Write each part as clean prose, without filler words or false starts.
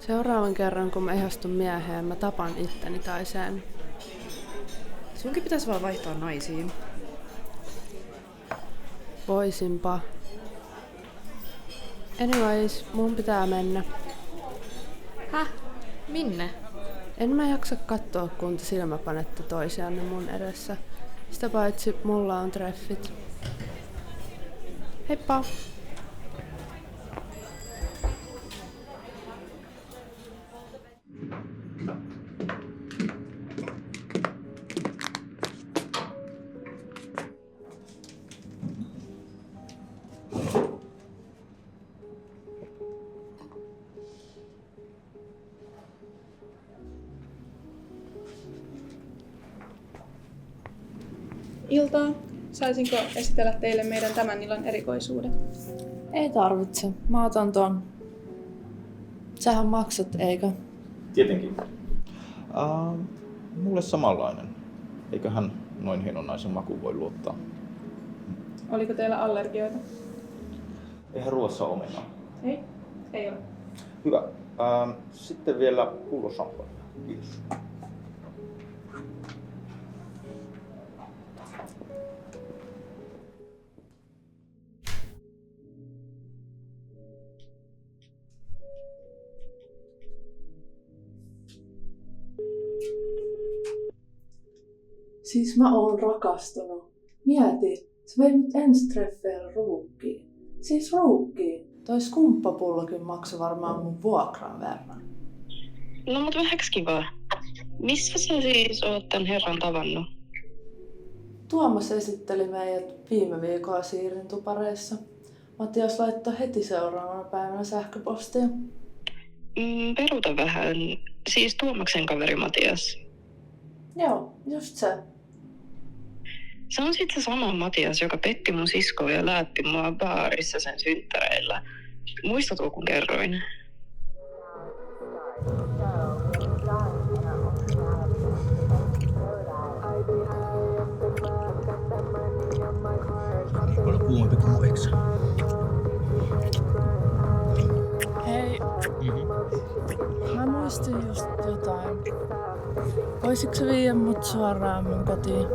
Seuraavan kerran, kun mä ihastun mieheen, mä tapan itteni tai sen. Sunkin pitäisi vaan vaihtaa naisiin. Voisinpa. Anyways, mun pitää mennä. Häh? Minne? En mä jaksa katsoa, kun te silmäpanette toisianne mun edessä. Sitä paitsi mulla on treffit. Heippa! Iltaa. Saisinko esitellä teille meidän tämän illan erikoisuuden? Ei tarvitse. Mä otan ton. Sähän maksat, eikö? Tietenkin. Mulle samanlainen. Eiköhän noin hienon naisen makuun voi luottaa. Oliko teillä allergioita? Eihän ruoassa ole omenaa. Ei ole. Hyvä. Sitten vielä pullo champagnea. Kiitos. Siis mä oon rakastunut. Mieti, sä vei mut ensi-treffeillä ruukkiin. Siis ruukkiin. Toi skumppapullokin maksoi varmaan mun vuokran verran. No mut vähäks kivaa. Missä sä siis oot tän herran tavannut? Tuomas esitteli meidät viime viikolla siirintupareissa. Matias laittoi heti seuraavana päivänä sähköpostia. Peruuta vähän. Siis Tuomaksen kaveri Matias. Joo, just se. Se on sit se sama Matias, joka petti mun siskoa ja läätti mua baarissa sen synttäreillä. Muistatko kun kerroin? Paljon kuumempi kuin mun eksä. Hei, mä muistin just jotain. Voisitko sä viedä mut suoraan mun kotiin?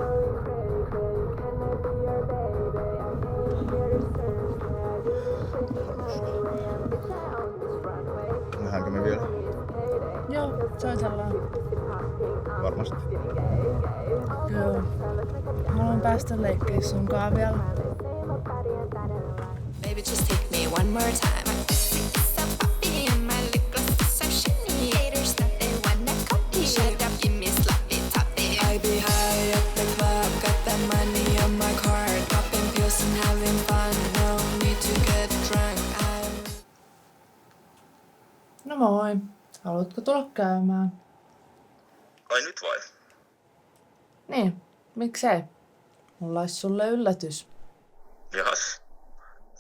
Nähdäänkö me vielä? Joo, soitellaan. Varmasti. Joo. Haluan päästä leikkiin sunkaan vielä. Baby, just take me one more time. My pussy is a puppy and my lip gloss is so shiny. Haters that they wanna copy. Shut up, give me sloppy toppy. I be high at the club, got that money on my card. Popping pills and having fun, no need to get drunk. No moi. Haluatko tulla käymään? Ai nyt vai? Niin, miksei? Mulla olisi sulle yllätys. Jahas.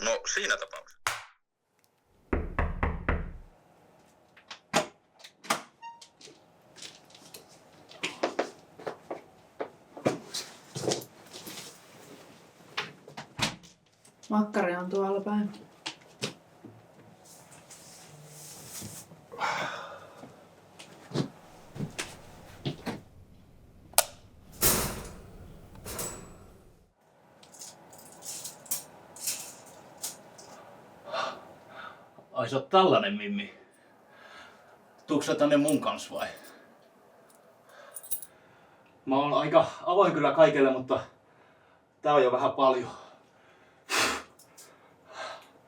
No siinä tapauksessa. Makkari on tuolla päin. Ai sä oot tällainen Mimmi. Tuutko sä tänne mun kans vai? Mä oon aika avoin kyllä kaikelle, mutta tää on jo vähän paljon.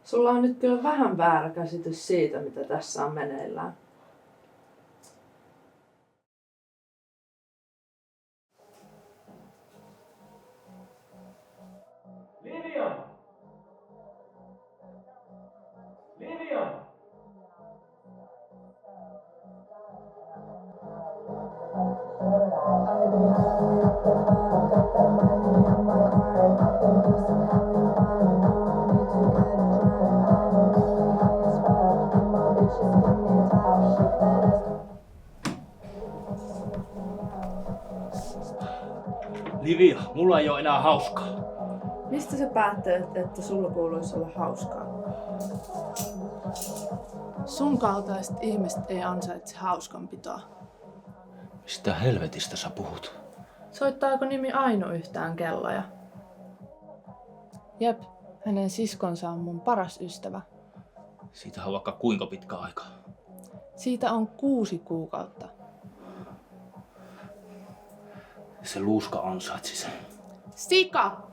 Sulla on nyt kyllä vähän väärä käsitys siitä, mitä tässä on meneillään. Livia! Livia! Livia, mulla ei oo enää hauskaa. Mistä sä päättelet, että sulla kuuluisi olla hauskaa? Sun kaltaiset ihmiset ei ansaitse hauskanpitoa. Mistä helvetistä sä puhut? Soittaako nimi Aino yhtään kelloja? Jep, hänen siskonsa on mun paras ystävä. Siitä on vaikka kuinka pitkä aika. Siitä on 6 kuukautta. Se luuska ansaitsi sen. Sika!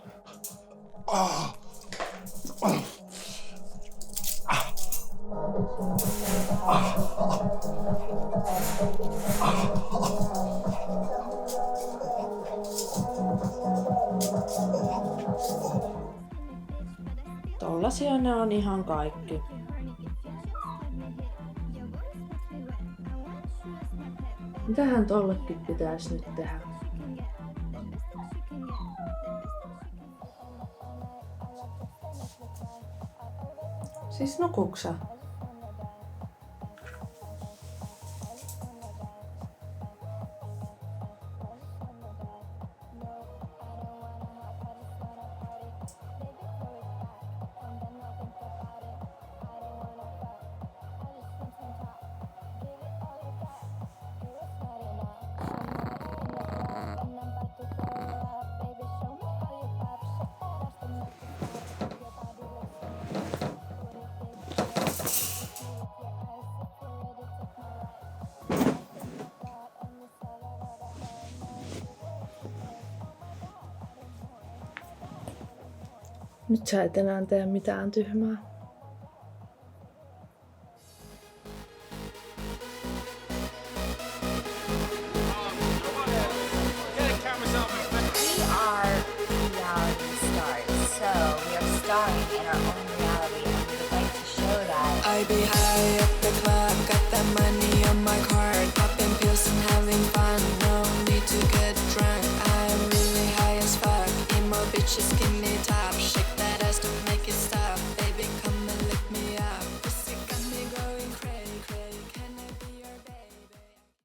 Tollasia ne on ihan kaikki. Mitähän tollekin pitäisi nyt tehdä? Siis nukuksa? Nyt sä et enää tee mitään tyhmää. We are reality stars, so we are starring in our own reality, and we would like to show that. I be high at the club, got that money on my card, popping pills and having fun, no need to get drunk. I'm really high as fuck, emo bitches give me